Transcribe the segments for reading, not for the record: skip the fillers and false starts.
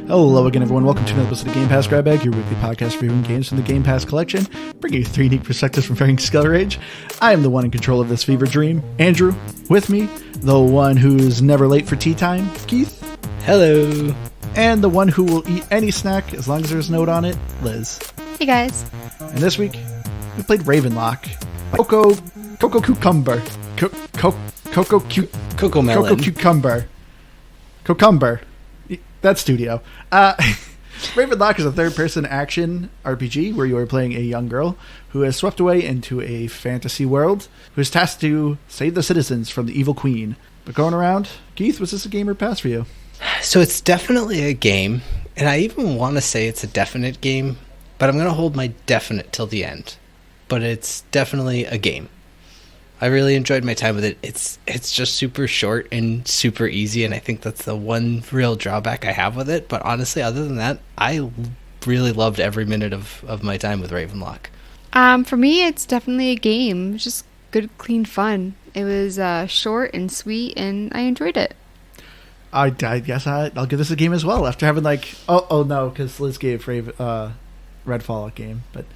Hello again, everyone. Welcome to another episode of Game Pass Grab Bag, your weekly podcast reviewing games from the Game Pass collection, bringing you three unique perspectives from varying skill range. I am the one in control of this fever dream, Andrew. With me, the one who's never late for tea time, Keith. Hello. And the one who will eat any snack as long as there's a note on it, Liz. Hey, guys. And this week, we played Ravenlok. Cococucumber. Cococucumber. Cocumber. That studio. Ravenlok is a third-person action RPG where you are playing a young girl who is swept away into a fantasy world, who is tasked to save the citizens from the evil queen. But going around, Keith, was this a game or pass for you? So it's definitely a game, and I even want to say it's a definite game, but I'm going to hold my definite till the end. But it's definitely a game. I really enjoyed my time with it. It's just super short and super easy, and I think that's the one real drawback I have with it. But honestly, other than that, I really loved every minute of my time with Ravenlok. For me, it's definitely a game. It's just good, clean fun. It was short and sweet, and I enjoyed it. I guess I'll give this a game as well. After having no, because Liz gave Redfall a game. But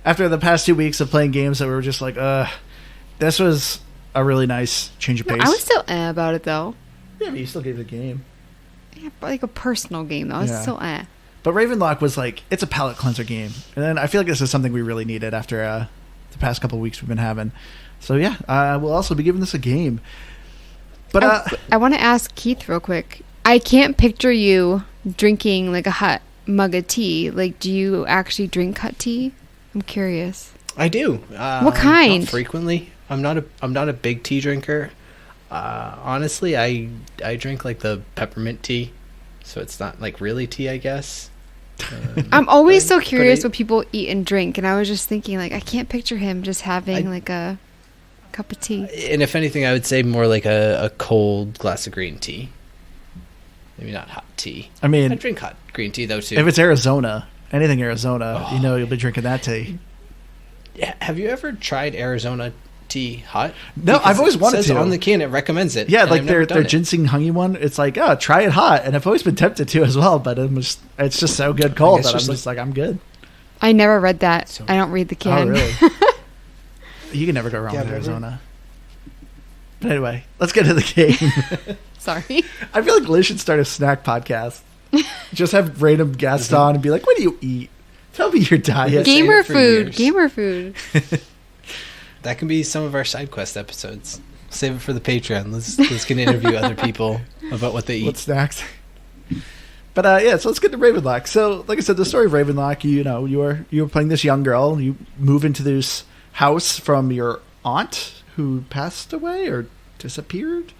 after the past 2 weeks of playing games that we were just like, this was a really nice change of pace. I was still about it, though. Yeah, but you still gave it a game. Yeah, but like a personal game, though. I was still But Ravenlok was like, it's a palate cleanser game. And then I feel like this is something we really needed after the past couple of weeks we've been having. So yeah, we'll also be giving this a game. But I want to ask Keith real quick. I can't picture you drinking like a hot mug of tea. Like, do you actually drink hot tea? I'm curious. I do. What kind? Not frequently. I'm not a big tea drinker. Honestly, I drink like the peppermint tea, so it's not like really tea, I guess. I'm always so curious what people eat and drink, and I was just thinking, like, I can't picture him just having like a cup of tea. And if anything, I would say more like a cold glass of green tea. Maybe not hot tea. I mean, I drink hot green tea though too. If it's Arizona, anything Arizona, you'll be drinking that tea. Have you ever tried Arizona tea hot? No, because I've always wanted to. It says on the can it recommends it. Yeah, like their ginseng honey one. It's like, try it hot, and I've always been tempted to as well. But it's just so good cold that I'm just like, I'm good. I never read that. So, I don't read the can. Oh, really? You can never go wrong with Arizona. But anyway, let's get to the game. Sorry. I feel like Liz should start a snack podcast. Just have random guests on and be like, what do you eat? Tell me your diet. Gamer food. That can be some of our side quest episodes. Save it for the Patreon. Let's get interview other people about what they eat. What snacks? But so let's get to Ravenlok. So, like I said, the story of Ravenlok, you were playing this young girl. You move into this house from your aunt who passed away or disappeared.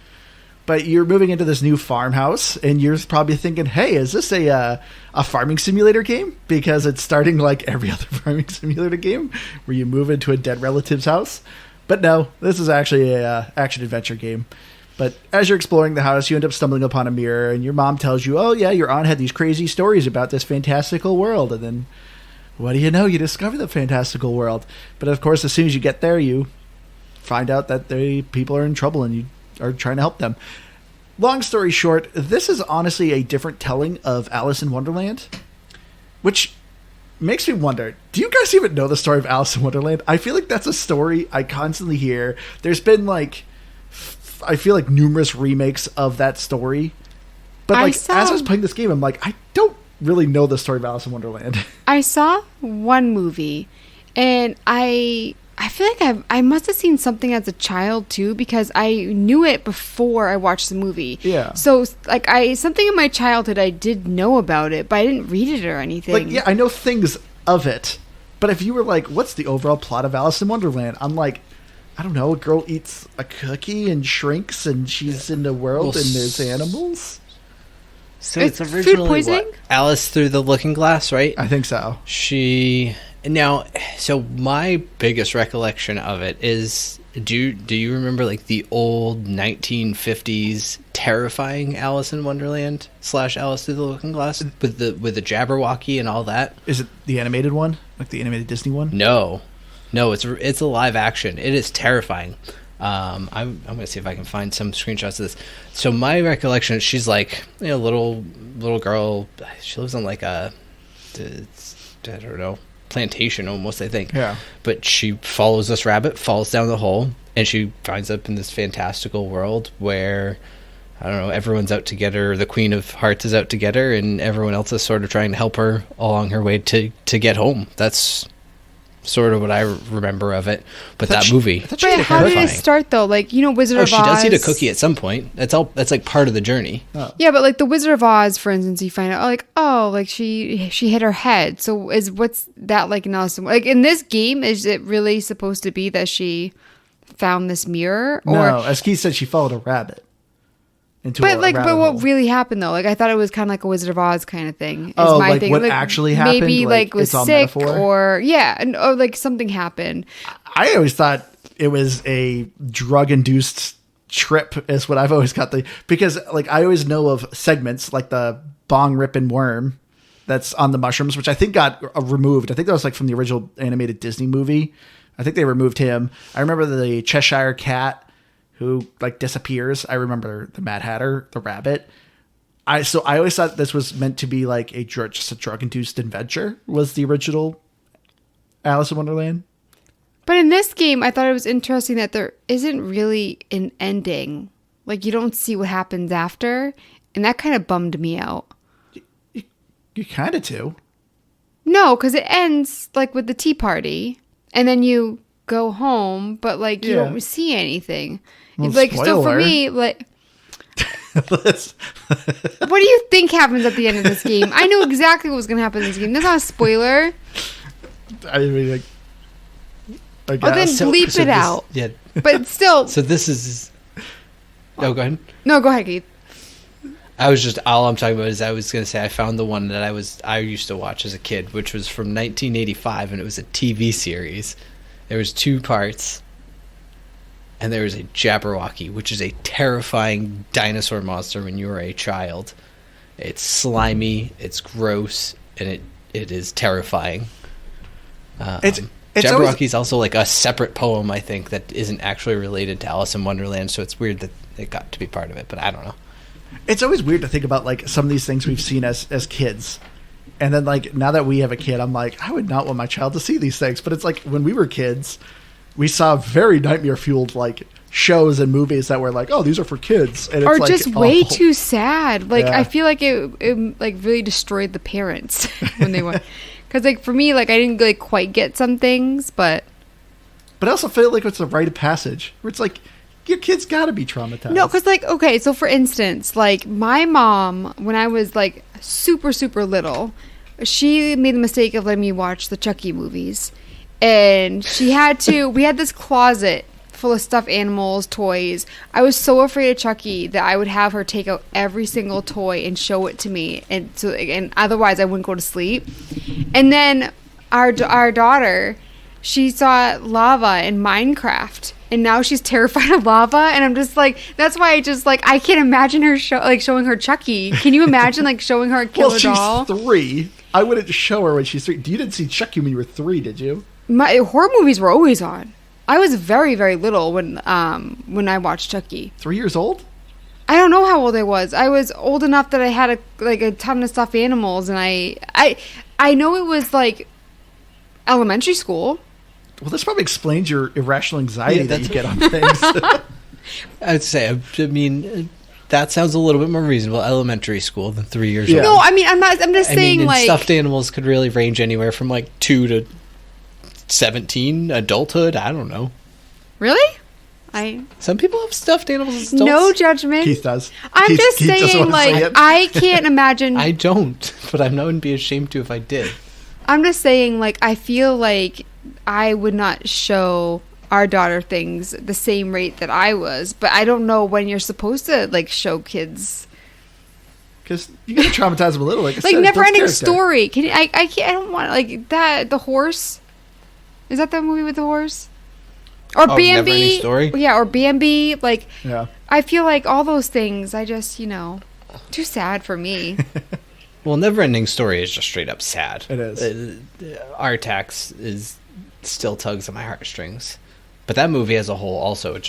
But you're moving into this new farmhouse, and you're probably thinking, hey, is this a farming simulator game? Because it's starting like every other farming simulator game where you move into a dead relative's house. But no, this is actually a action-adventure game. But as you're exploring the house, you end up stumbling upon a mirror, and your mom tells you, oh, yeah, your aunt had these crazy stories about this fantastical world. And then, what do you know? You discover the fantastical world. But, of course, as soon as you get there, you find out that people are in trouble, and you are trying to help them. Long story short, this is honestly a different telling of Alice in Wonderland, which makes me wonder, do you guys even know the story of Alice in Wonderland? I feel like that's a story I constantly hear. There's been I feel like numerous remakes of that story. But as I was playing this game, I'm like, I don't really know the story of Alice in Wonderland. I saw one movie, and I feel like I must have seen something as a child too, because I knew it before I watched the movie. Yeah. So like something in my childhood I did know about it, but I didn't read it or anything. Like, yeah, I know things of it, but if you were like, what's the overall plot of Alice in Wonderland? I'm like, I don't know. A girl eats a cookie and shrinks, and she's in the world, and there's animals. So it's originally food poisoning? Alice Through the Looking Glass, right? I think so. So my biggest recollection of it is, do you remember like the old 1950s terrifying Alice in Wonderland / Alice Through the Looking Glass with the Jabberwocky and all that? Is it the animated one, like the animated Disney one? No, it's a live action. It is terrifying. I'm going to see if I can find some screenshots of this. So my recollection is she's like little girl. She lives on like I don't know, plantation almost, I think. Yeah. But she follows this rabbit, falls down the hole, and she finds up in this fantastical world where, I don't know, everyone's out to get her. The Queen of Hearts is out to get her, and everyone else is sort of trying to help her along her way to get home. That's sort of what I remember of it. But that movie, But how did it start though? Like, Wizard of Oz. She does eat a cookie at some point. That's like part of the journey. Oh. Yeah, but like the Wizard of Oz, for instance, you find out like she hit her head. So what's that like in Alice? Like in this game, is it really supposed to be that she found this mirror? Or, No, as Keith said, she followed a rabbit into a rabbit but what hole. really happened though? Like I thought it was kind of like a Wizard of Oz kind of thing. Oh, my like thing. what actually happened? Maybe like was it's all sick metaphor? or like something happened. I always thought it was a drug-induced trip is what I've always got because like I always know of segments like the bong ripping worm that's on the mushrooms, which I think got removed. I think that was like from the original animated Disney movie. I think they removed him. I remember the Cheshire Cat who like disappears. I remember the Mad Hatter, the rabbit. I always thought this was meant to be like just a drug-induced adventure was the original Alice in Wonderland. But in this game, I thought it was interesting that there isn't really an ending. Like, you don't see what happens after. And that kind of bummed me out. You kind of do. No, because it ends, like, with the tea party. And then you go home, but, like, you don't see anything. Well, like, so for spoiler. me, like... What do you think happens at the end of this game? I know exactly what was going to happen in this game. That's not a spoiler. I mean, like... I Oh, then guess. bleep it out. Yeah. But still... So this is... Oh, go ahead. No, go ahead, Keith. All I'm talking about is I was going to say I found the one that I used to watch as a kid, which was from 1985, and it was a TV series. There was 2 parts, and there was a Jabberwocky, which is a terrifying dinosaur monster when you were a child. It's slimy, it's gross, and it is terrifying. It's Jabberwocky's also like a separate poem, I think, that isn't actually related to Alice in Wonderland, so it's weird that it got to be part of it, but I don't know. It's always weird to think about like some of these things we've seen as kids. And then like now that we have a kid, I'm like, I would not want my child to see these things. But it's like when we were kids, we saw very nightmare fueled like shows and movies that were like, oh, these are for kids. And Or it's like, just way too sad. Like, Yeah. I feel like it like really destroyed the parents when they went. Because like for me, like I didn't like quite get some things, but But I also feel like it's a rite of passage where it's like your kid's got to be traumatized. no, because like okay, so for instance, like my mom when I was like super little, she made the mistake of letting me watch the Chucky movies, and she had to. We had this closet full of stuffed animals, toys. I was so afraid of Chucky that I would have her take out every single toy and show it to me, and otherwise I wouldn't go to sleep. And then our daughter, she saw lava in Minecraft, and now she's terrified of lava. And I'm just like, that's why I just like I can't imagine her showing her Chucky. Can you imagine like showing her a killer doll? She's 3. I wouldn't show her when she's 3. You didn't see Chucky when you were 3, did you? My horror movies were always on. I was very little when I watched Chucky. 3 years old? I don't know how old I was. I was old enough that I had a ton of stuffed animals, and I know it was like elementary school. Well, this probably explains your irrational anxiety that you get on things. I'd say, I mean, that sounds a little bit more reasonable. Elementary school than 3 years Yeah. old. No, I mean I'm just saying and like stuffed animals could really range anywhere from like 2 to 17, adulthood. I don't know. Really? Some people have stuffed animals as adults. No judgment. Keith does. I'm Keith just doesn't saying, wanna say like, it. I can't imagine. I don't, but I wouldn't be ashamed to if I did. I'm just saying, like, I feel like I would not show our daughter things the same rate that I was, but I don't know when you're supposed to, like, show kids. Because you got to traumatize them a little. Like, I Like, said, Never it's Ending character. Story. Can you, I can't, I don't want, like, that, the horse. Is that the movie with the horse? Or Oh, Bambi. Never Ending Story? Yeah, or Bambi. Like, Yeah. I feel like all those things, I just, too sad for me. Well, Neverending Story is just straight up sad. It is. Artax is still tugs at my heartstrings. But that movie as a whole also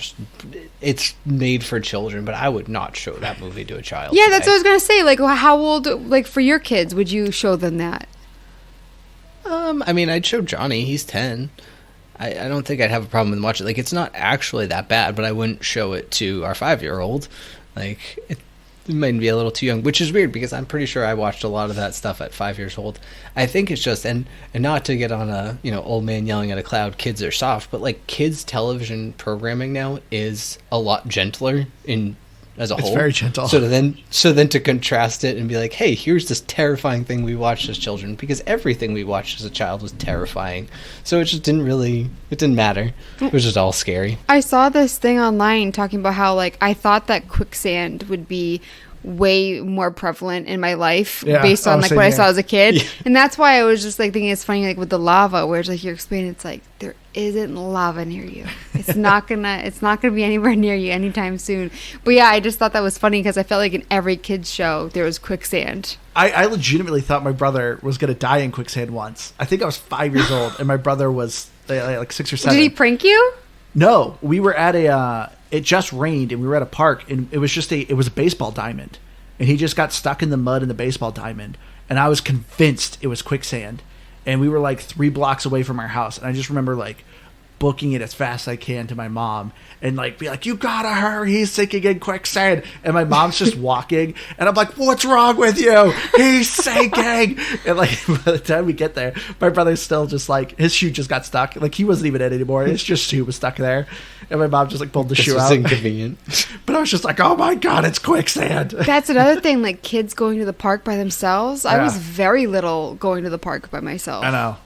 it's made for children, but I would not show that movie to a child. Yeah, today. that's what I was gonna say. Like, how old? Like, for your kids, would you show them that? I mean, I'd show Johnny. He's 10. I don't think I'd have a problem with watching it. Like, it's not actually that bad, but I wouldn't show it to our 5-year-old. Like, it might be a little too young, which is weird because I'm pretty sure I watched a lot of that stuff at 5 years old. I think it's just, and not to get on a, old man yelling at a cloud, kids are soft, but like kids television programming now is a lot gentler as a whole. It's very gentle. So then to contrast it and be like, hey, here's this terrifying thing we watched as children, because everything we watched as a child was terrifying. So it just didn't matter. It was just all scary. I saw this thing online talking about how, like, I thought that quicksand would be way more prevalent in my life based on, like, what I saw as a kid. Yeah. And that's why I was just, like, thinking it's funny, like, with the lava, where it's like you're explaining, it's like, there isn't lava near you. It's not gonna be anywhere near you anytime soon. But yeah, I just thought that was funny because I felt like in every kid's show there was quicksand. I legitimately thought my brother was going to die in quicksand once. I think I was 5 years old, and my brother was like 6 or 7. Did he prank you? No, we were at it just rained, and we were at a park, and it was a baseball diamond, and he just got stuck in the mud in the baseball diamond, and I was convinced it was quicksand, and we were like 3 blocks away from our house, and I just remember like booking it as fast as I can to my mom and like be like, you gotta hurry, he's sinking in quicksand, and my mom's just walking, and I'm like, what's wrong with you, he's sinking, and like by the time we get there, my brother's still just like, his shoe just got stuck, like he wasn't even in anymore, his just shoe was stuck there, and my mom just like pulled the shoe out. Inconvenient. But I was just like, oh my god, it's quicksand. That's another thing, like kids going to the park by themselves. I was very little going to the park by myself. I know.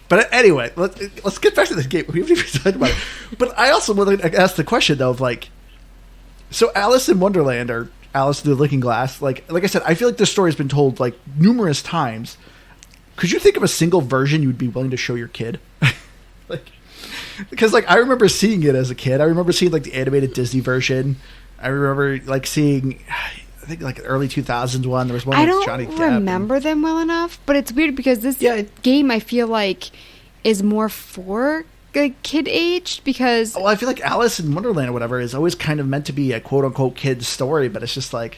But anyway, let's get back to this game. We haven't even talked about it. But I also want to ask the question, though, of like, so Alice in Wonderland or Alice Through the Looking Glass, like I said, I feel like this story has been told like numerous times. Could you think of a single version you would be willing to show your kid? Because like I remember seeing it as a kid. I remember seeing like the animated Disney version. I remember like seeing, I think like early 2000s one. There was one with Johnny Depp. I don't remember them well enough, but it's weird because this game I feel like is more for like kid aged because. Well, I feel like Alice in Wonderland or whatever is always kind of meant to be a quote unquote kid's story, but it's just like,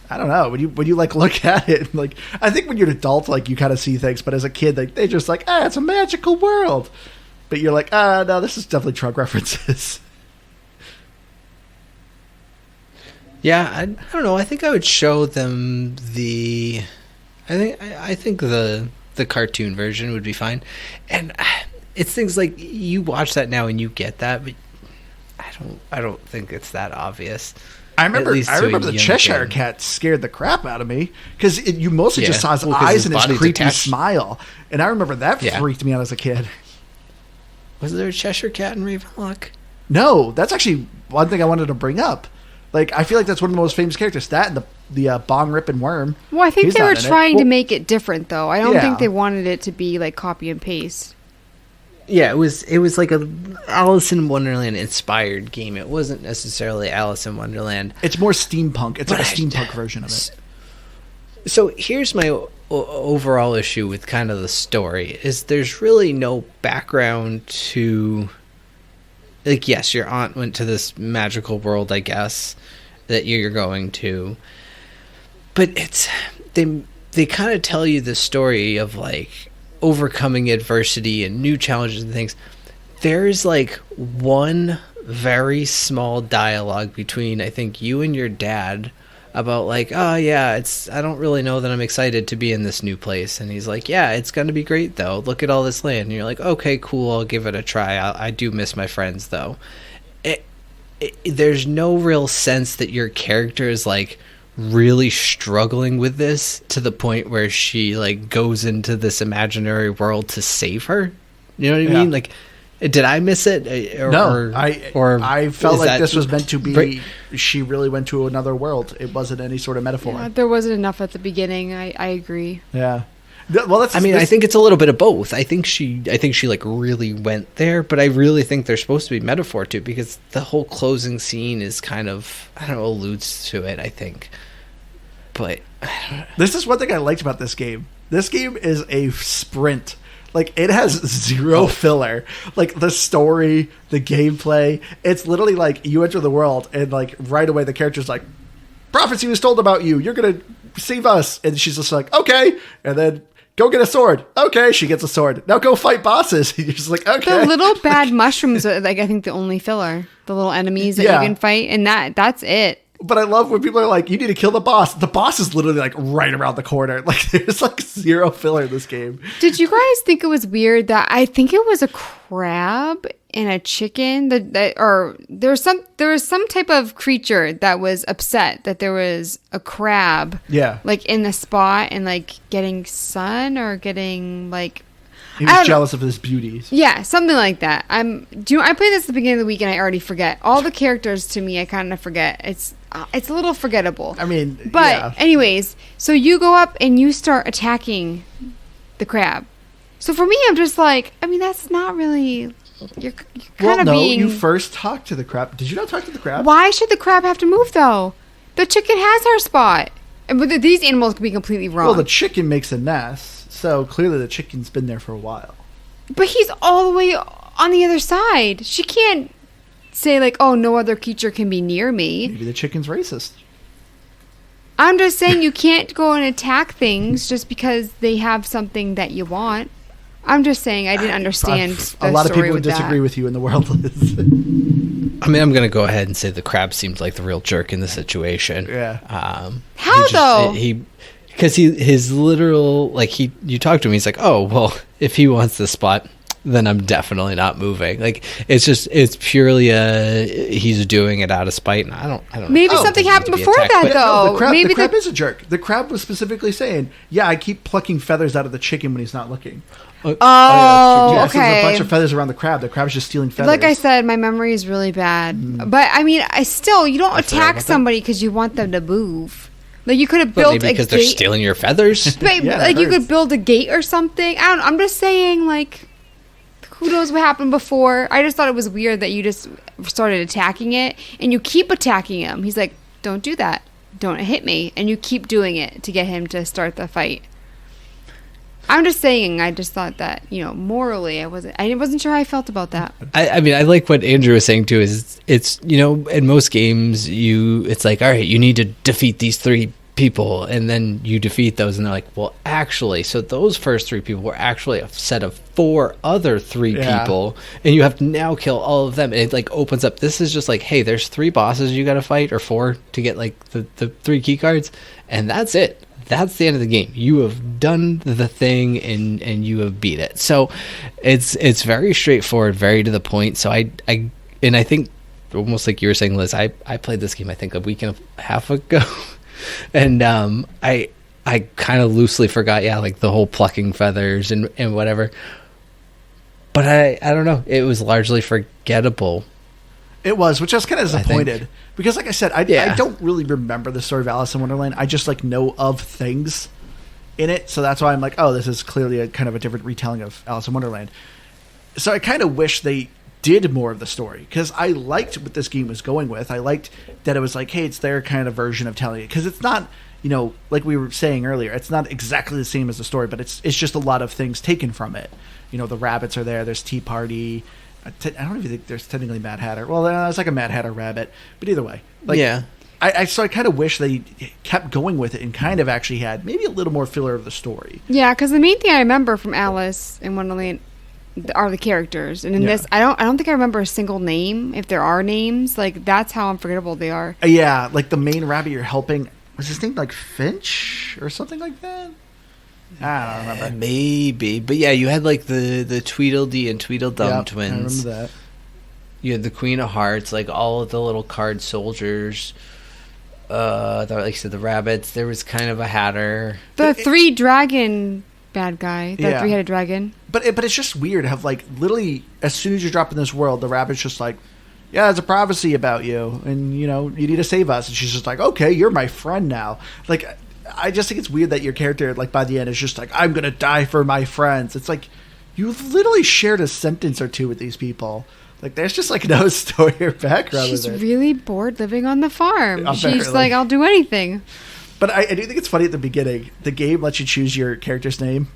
I don't know. When you like look at it, like I think when you're an adult, like you kind of see things, but as a kid, like they just like, it's a magical world. But you're like, no, this is definitely drug references. Yeah, I don't know. I think I would show them I think the cartoon version would be fine. And it's things like you watch that now and you get that, but I don't think it's that obvious. I remember the Cheshire Cat scared the crap out of me because you mostly just saw his eyes and his creepy smile, and I remember that freaked me out as a kid. Was there a Cheshire Cat in Ravenlok? No, that's actually one thing I wanted to bring up. Like, I feel like that's one of the most famous characters. That and the bong ripping worm. Well, I think they were trying to make it different, though. I don't think they wanted it to be like copy and paste. Yeah, it was like a Alice in Wonderland inspired game. It wasn't necessarily Alice in Wonderland. It's more steampunk. It's like a steampunk version of it. So here's my overall issue with kind of the story is there's really no background to, like, yes, your aunt went to this magical world, I guess, that you're going to, but it's they kind of tell you the story of like overcoming adversity and new challenges and things. There's like one very small dialogue between I think you and your dad about like, oh yeah, I don't really know that I'm excited to be in this new place. And he's like, yeah, it's going to be great though. Look at all this land. And you're like, okay, cool. I'll give it a try. I do miss my friends though. There's no real sense that your character is like really struggling with this to the point where she like goes into this imaginary world to save her. You know what I mean? Like, did I miss it? I felt like this was meant to be. She really went to another world. It wasn't any sort of metaphor. Yeah, there wasn't enough at the beginning. I agree. Yeah. Well, I think it's a little bit of both. I think she like really went there, but I really think there's supposed to be metaphor too, because the whole closing scene is kind of, I don't know, alludes to it, I think. But this is one thing I liked about this game. This game is a sprint. Like, it has zero filler. Like, the story, the gameplay, it's literally like you enter the world and like right away the character's like, prophecy was told about you. You're going to save us. And she's just like, okay. And then go get a sword. Okay, she gets a sword. Now go fight bosses. You're just like, okay. The little bad mushrooms are, like, I think the only filler. The little enemies that you can fight, and that's it. But I love when people are like, you need to kill the boss. The boss is literally like right around the corner. Like, there's like zero filler in this game. Did you guys think it was weird that I think it was a crab and a chicken or there was some type of creature that was upset that there was a crab, like in the spot and like getting sun or getting like. He was jealous of his beauty. Yeah, something like that. I played this at the beginning of the week and I already forget. All the characters to me, I kind of forget. It's a little forgettable. I mean, but anyways, so you go up and you start attacking the crab. So for me, I'm just like, I mean, that's not really. You're kind of being. You first talked to the crab. Did you not talk to the crab? Why should the crab have to move though? The chicken has her spot. But these animals could be completely wrong. Well, the chicken makes a nest, so clearly the chicken's been there for a while. But he's all the way on the other side. She can't say, like, oh, no other creature can be near me. Maybe the chicken's racist. I'm just saying you can't go and attack things just because they have something that you want. I'm just saying I didn't understand a lot of people would disagree with you in the world. I mean, I'm going to go ahead and say the crab seemed like the real jerk in the situation. Yeah. How though? Because his literal, like, you talk to him, he's like, oh, well, if he wants the spot, then I'm definitely not moving. Like, it's purely he's doing it out of spite, and I don't Maybe know. something happened before that, though. No, the crab is a jerk. The crab was specifically saying, yeah, I keep plucking feathers out of the chicken when he's not looking. Oh, yeah, okay. So there's a bunch of feathers around the crab. The crab's just stealing feathers. Like I said, my memory is really bad. But, I mean, you don't attack somebody because you want them to move. Like, you could have built a gate. Maybe because they're stealing your feathers? But, like, you could build a gate or something. I don't know. I'm just saying, like, who knows what happened before. I just thought it was weird that you just started attacking it. And you keep attacking him. He's like, don't do that. Don't hit me. And you keep doing it to get him to start the fight. I'm just saying, I just thought that, morally, I wasn't sure how I felt about that. I mean, I like what Andrew was saying too, is it's, in most games, it's like, all right, you need to defeat these 3 people, and then you defeat those, and they're like, well, actually, so those first 3 people were actually a set of 4 other 3 people, and you have to now kill all of them. And it, like, opens up, this is just like, hey, there's 3 bosses you gotta fight, or 4 to get, like, the 3 key cards, and that's it. That's the end of the game. You have done the thing and you have beat it. So it's very straightforward, very to the point. So I think almost like you were saying, Liz, I played this game I think a week and a half ago, and I kind of loosely forgot, like the whole plucking feathers and whatever. But I don't know. It was largely forgettable. It was, which I was kind of disappointed. Because, like I said, I don't really remember the story of Alice in Wonderland. I just, like, know of things in it. So that's why I'm like, oh, this is clearly a kind of a different retelling of Alice in Wonderland. So I kind of wish they did more of the story. Because I liked what this game was going with. I liked that it was like, hey, it's their kind of version of telling it. Because it's not, like we were saying earlier, it's not exactly the same as the story. But it's just a lot of things taken from it. The rabbits are there. There's Tea Party. I don't even think there's technically Mad Hatter. Well, it's like a Mad Hatter rabbit. But either way. So I kind of wish they kept going with it and kind of actually had maybe a little more filler of the story. Yeah, because the main thing I remember from Alice in Wonderland are the characters. And in this, I don't think I remember a single name, if there are names. Like, that's how unforgettable they are. Yeah, like the main rabbit you're helping, was his name like Finch or something like that? I don't remember. Maybe. But yeah, you had like the Tweedledee and Tweedledum twins. I remember that. You had the Queen of Hearts, like all of the little card soldiers. Like I said, the rabbits. There was kind of a Hatter. The 3-dragon bad guy. The 3-headed dragon. But it's just weird how, like, literally, as soon as you drop in this world, the rabbit's just like, yeah, there's a prophecy about you, and, you need to save us. And she's just like, okay, you're my friend now. Like, I just think it's weird that your character, like, by the end is just like, I'm going to die for my friends. It's like, you've literally shared a sentence or two with these people. Like, there's just, like, no story or background. She's really bored living on the farm. Apparently. She's like, I'll do anything. But I do think it's funny at the beginning. The game lets you choose your character's name.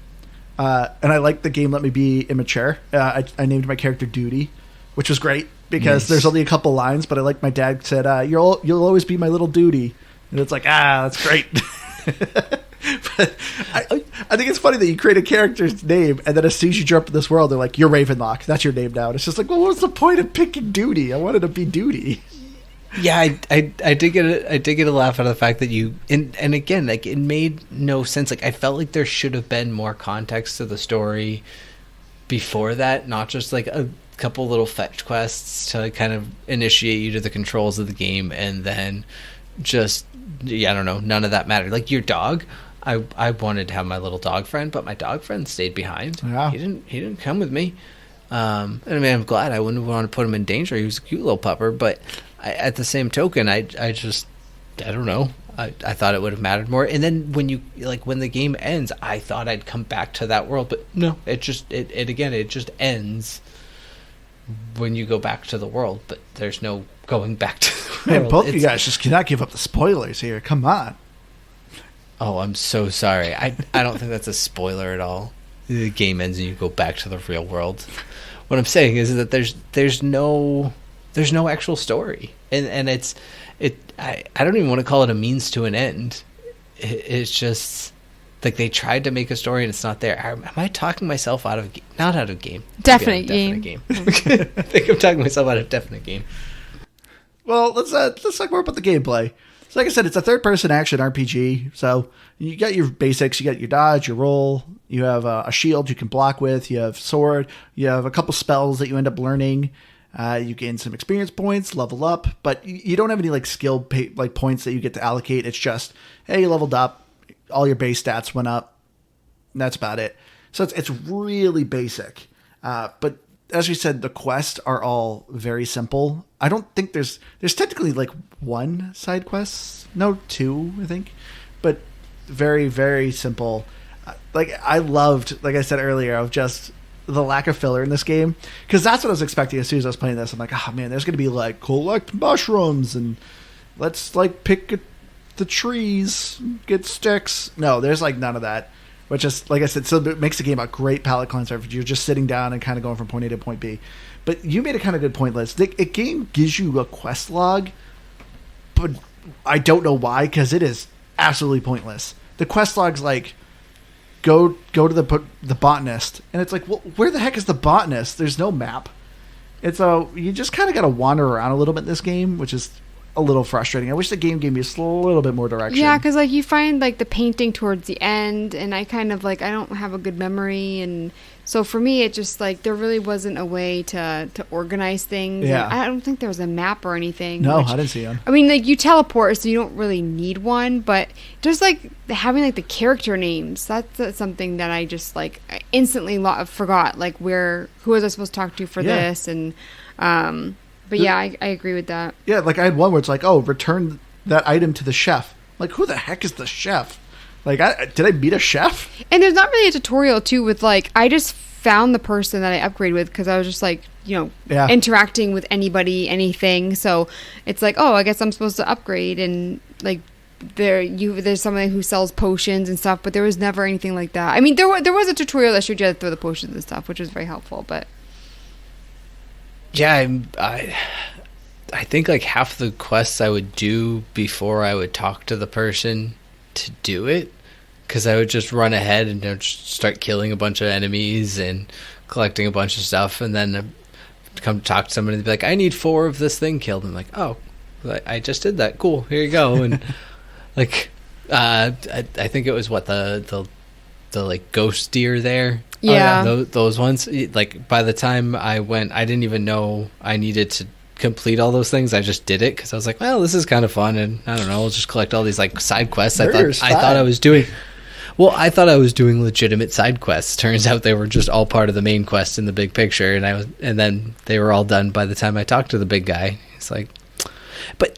And I like the game let me be immature. I named my character Duty, which was great because there's only a couple lines, but I like my dad said, you'll always be my little Duty. And it's like, that's great. But I think it's funny that you create a character's name, and then as soon as you jump in this world, they're like, "You're Ravenlok. That's your name now." And it's just like, well, what's the point of picking Duty? I wanted to be Duty. Yeah, I did get a laugh out of the fact that you and again, like, it made no sense. Like, I felt like there should have been more context to the story before that, not just like a couple little fetch quests to kind of initiate you to the controls of the game, and then just, I don't know, none of that mattered. Like your dog, I wanted to have my little dog friend, but my dog friend stayed behind. Yeah. He didn't come with me. And I mean, I'm glad. I wouldn't want to put him in danger. He was a cute little pupper, but at the same token, I don't know. I thought it would have mattered more. And then when the game ends, I thought I'd come back to that world, but no, it just ends when you go back to the world, but there's no going back to the world. Man, both of you guys just cannot give up the spoilers here. Come on. Oh, I'm so sorry. I don't think that's a spoiler at all. The game ends and you go back to the real world. What I'm saying is that there's no actual story, and I don't even want to call it a means to an end. It's just like they tried to make a story and it's not there. Am I talking myself out of not out of game? Definite game. I think I'm talking myself out of definite game. Well, let's talk more about the gameplay. So like I said, it's a third-person action RPG. So you got your basics. You got your dodge, your roll. You have a shield you can block with. You have sword. You have a couple spells that you end up learning. You gain some experience points, level up, but you don't have any like skill points that you get to allocate. It's just, hey, you leveled up, all your base stats went up, and that's about it. So it's really basic. But as we said, the quests are all very simple. I don't think there's technically like one side quest, no, two, I think, but very, very simple. Like I loved, like I said earlier, of just the lack of filler in this game, because that's what I was expecting as soon as I was playing this. I'm like, oh man, there's going to be like collect mushrooms and let's like pick the trees, get sticks. No, there's like none of that. Which is, like I said, so it makes the game a great palate cleanser if you're just sitting down and kind of going from point A to point B. But you made a kind of good point, Liz. The game gives you a quest log, but I don't know why, because it is absolutely pointless. The quest log's like, go to the botanist, and it's like, well, where the heck is the botanist? There's no map. And so you just kind of got to wander around a little bit in this game, which is a little frustrating. I wish the game gave me a little bit more direction. Yeah, because like you find like the painting towards the end, and I kind of like, I don't have a good memory, and so for me it just like there really wasn't a way to organize things. Yeah, and I don't think there was a map or anything. No, I didn't see one. I mean, like you teleport, so you don't really need one, but just like having like the character names, that's something that I just like I instantly forgot, like who was I supposed to talk to for this, and but yeah, I agree with that. Yeah, like I had one where it's like, oh, return that item to the chef. Like, who the heck is the chef? Like, did I meet a chef? And there's not really a tutorial, too, with like, I just found the person that I upgraded with because I was just like, interacting with anybody, anything. So it's like, oh, I guess I'm supposed to upgrade, and like there's somebody who sells potions and stuff, but there was never anything like that. I mean, there was a tutorial that showed you how to throw the potions and stuff, which was very helpful, but. Yeah, I think like half the quests I would do before I would talk to the person to do it, because I would just run ahead and just start killing a bunch of enemies and collecting a bunch of stuff, and then come talk to somebody and be like, I need 4 of this thing killed. I'm like, oh, I just did that. Cool, here you go. And like, I think it was what the like ghost deer there. Yeah, those ones. Like by the time I went, I didn't even know I needed to complete all those things. I just did it because I was like, well, this is kind of fun, and I don't know, I'll just collect all these like side quests. I thought I was doing. Well, I thought I was doing legitimate side quests. Turns out they were just all part of the main quest in the big picture, and then they were all done by the time I talked to the big guy. It's like, but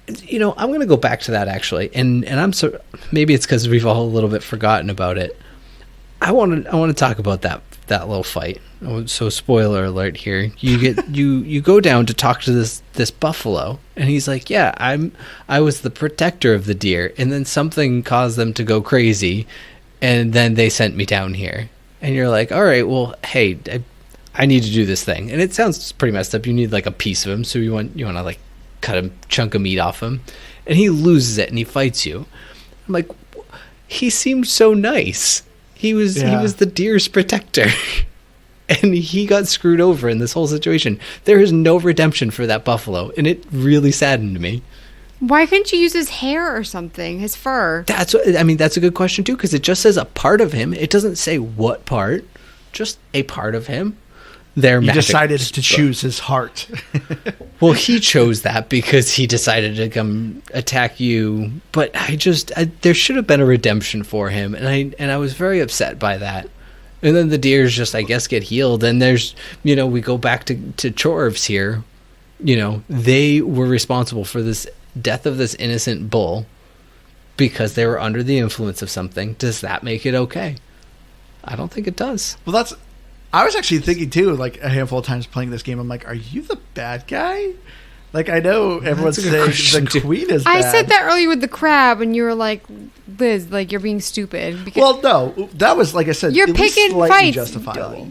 I'm going to go back to that actually, and I'm maybe it's because we've all a little bit forgotten about it. I want to talk about that little fight. So spoiler alert here. You go down to talk to this buffalo, and he's like, yeah, I was the protector of the deer, and then something caused them to go crazy, and then they sent me down here. and you're like, all right, well, hey, I need to do this thing, and it sounds pretty messed up. You need like a piece of him, so you want to like cut a chunk of meat off him, and he loses it and he fights you. I'm like, he seemed so nice. He was the deer's protector. And he got screwed over in this whole situation. There is no redemption for that buffalo, and it really saddened me. Why couldn't you use his hair or something, his fur? That's a good question too, because it just says a part of him. It doesn't say what part, just a part of him. He decided to choose his heart. Well, he chose that because he decided to come attack you. But there should have been a redemption for him, and I was very upset by that. And then the deers just, I guess, get healed. And there's, we go back to Chorvs here. They were responsible for this death of this innocent bull because they were under the influence of something. Does that make it okay? I don't think it does. Well, I was actually thinking, too, like a handful of times playing this game, I'm like, are you the bad guy? Like, I know everyone's saying the queen is bad. I said that earlier with the crab, and you were like, Liz, like, you're being stupid. Well, no, that was, like I said, you're picking fights. Justifiable.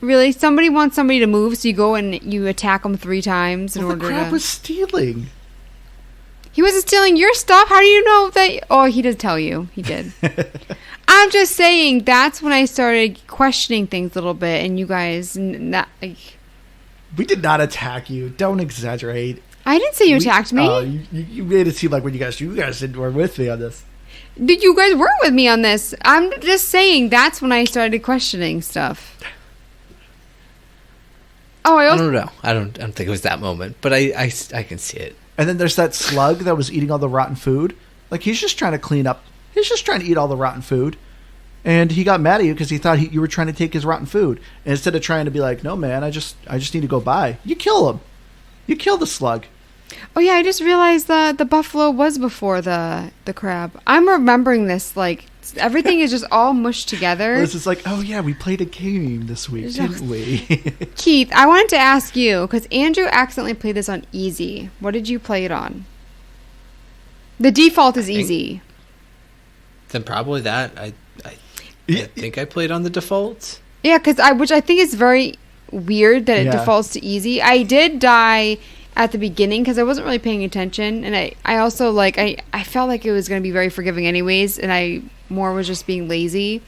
Really? Somebody wants somebody to move, so you go and you attack them 3 times in order to... the crab was stealing. He wasn't stealing your stuff? How do you know that... Oh, he did tell you. He did. I'm just saying, that's when I started questioning things a little bit, and you guys... We did not attack you. Don't exaggerate. I didn't say you attacked me. You made it seem like when you guys were with me on this. You guys weren't with me on this. I'm just saying that's when I started questioning stuff. Oh, I don't know. I don't think it was that moment, but I can see it. And then there's that slug that was eating all the rotten food. Like, he's just trying to clean up. He's just trying to eat all the rotten food. And he got mad at you because he thought you were trying to take his rotten food. And instead of trying to be like, no, man, I just need to go by. You kill him. You kill the slug. Oh, yeah, I just realized the buffalo was before the crab. I'm remembering this, like, everything is just all mushed together. It's just like, oh, yeah, we played a game this week, didn't we? Keith, I wanted to ask you, because Andrew accidentally played this on easy. What did you play it on? The default is easy. Then probably that. I think I played on the default. Yeah, which I think is very weird that it defaults to easy. I did die at the beginning because I wasn't really paying attention, and I also I felt like it was going to be very forgiving anyways, and I more was just being lazy.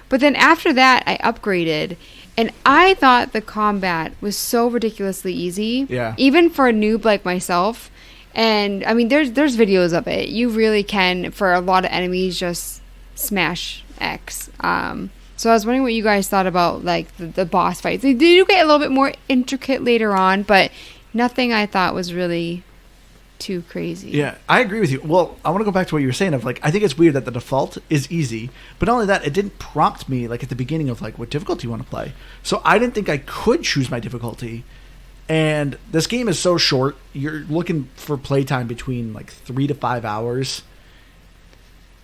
But then after that, I upgraded, and I thought the combat was so ridiculously easy, even for a noob like myself. And I mean, there's videos of it. You really can, for a lot of enemies, just smash X. So I was wondering what you guys thought about like the boss fights. They do get a little bit more intricate later on, but nothing I thought was really too crazy. Yeah, I agree with you. Well, I want to go back to what you were saying of like, I think it's weird that the default is easy, but not only that, it didn't prompt me like at the beginning of like what difficulty you want to play. So I didn't think I could choose my difficulty. And this game is so short. You're looking for playtime between like 3 to 5 hours.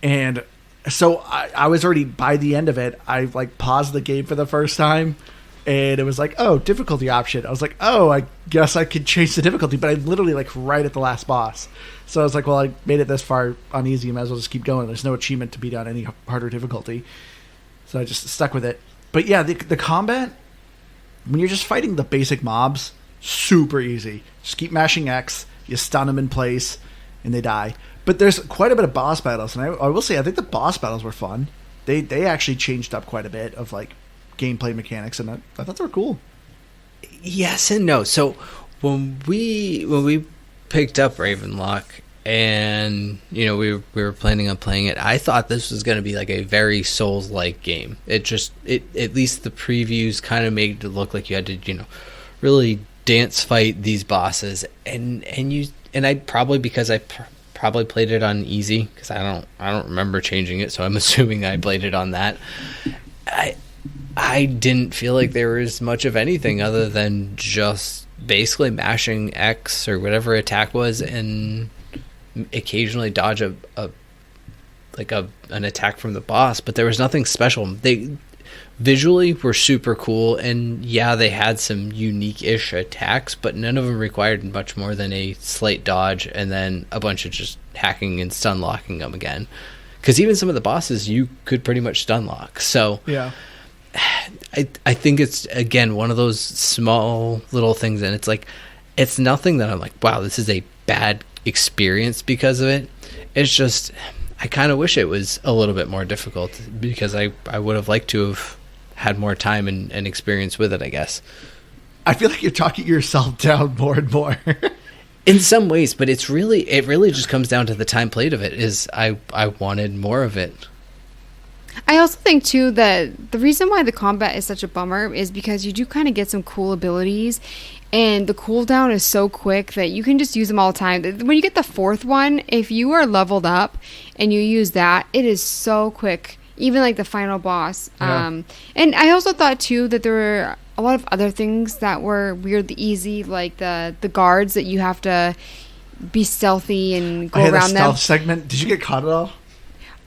And so I was already, by the end of it, I like paused the game for the first time. And it was like, oh, difficulty option. I was like, oh, I guess I could change the difficulty. But I literally like right at the last boss. So I was like, well, I made it this far on easy. Might as well just keep going. There's no achievement to beat on any harder difficulty. So I just stuck with it. But yeah, the combat, when you're just fighting the basic mobs, super easy. Just keep mashing X. You stun them in place, and they die. But there's quite a bit of boss battles. And I will say, I think the boss battles were fun. They actually changed up quite a bit of like gameplay mechanics, and I thought they were cool. Yes and no. So when we picked up Ravenlok, and we were planning on playing it, I thought this was going to be like a very Souls-like game. It at least the previews kind of made it look like you had to really dance fight these bosses, and I probably because I probably played it on easy because I don't remember changing it, so I'm assuming I played it on that. I didn't feel like there was much of anything other than just basically mashing X or whatever attack was and occasionally dodge an attack from the boss, but there was nothing special. They visually were super cool, and yeah, they had some unique-ish attacks, but none of them required much more than a slight dodge and then a bunch of just hacking and stun locking them again. because even some of the bosses you could pretty much stun lock. So Yeah. I think it's, again, one of those small little things, and it's like, it's nothing that I'm like, wow, this is a bad experience because of it. It's just, I kind of wish it was a little bit more difficult, because I would have liked to have had more time and experience with it, I guess. I feel like you're talking yourself down more and more. In some ways, but it really just comes down to the time played of it. Is I wanted more of it. I also think too that the reason why the combat is such a bummer is because you do kind of get some cool abilities, and the cooldown is so quick that you can just use them all the time. When you get the fourth one, if you are leveled up and you use that, it is so quick. Even like the final boss. Yeah. And I also thought too that there were a lot of other things that were weirdly easy, like the guards that you have to be stealthy and go around the them. stealth segment. Did you get caught at all?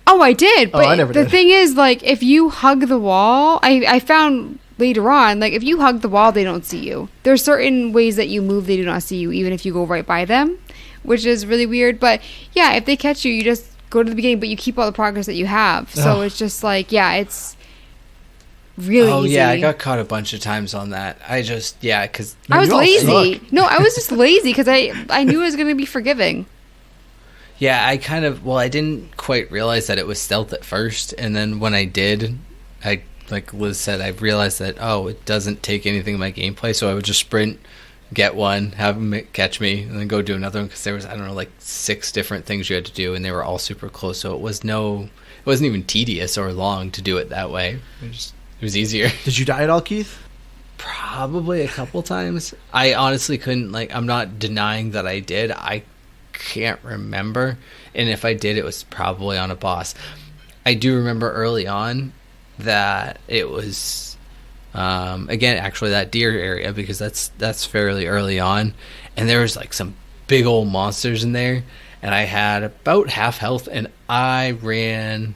Oh, I did. But I never the did. thing is, like, if you hug the wall, I found later on, like, if you hug the wall, they don't see you. There are certain ways that you move, they do not see you, even if you go right by them, which is really weird. But yeah, if they catch you, you just go to the beginning, but you keep all the progress that you have. So it's just like, yeah, it's really easy. Yeah, I got caught a bunch of times on that. Because I was you all lazy. suck. No, I was just lazy because I knew it was going to be forgiving. yeah, I didn't quite realize that it was stealth at first, and then when I did, like Liz said, I realized that, it doesn't take anything in my gameplay, so I would just sprint, get one, have them catch me, and then go do another one, because there was, I don't know, like 6 different things you had to do, and they were all super close, so it wasn't even tedious or long to do it that way. It was easier. Did you die at all, Keith? Probably a couple times. I honestly couldn't, I'm not denying that I did. I can't remember, and if I did, it was probably on a boss. I do remember early on that it was again, actually, that deer area, because that's fairly early on, and there was like some big old monsters in there, and I had about half health, and I ran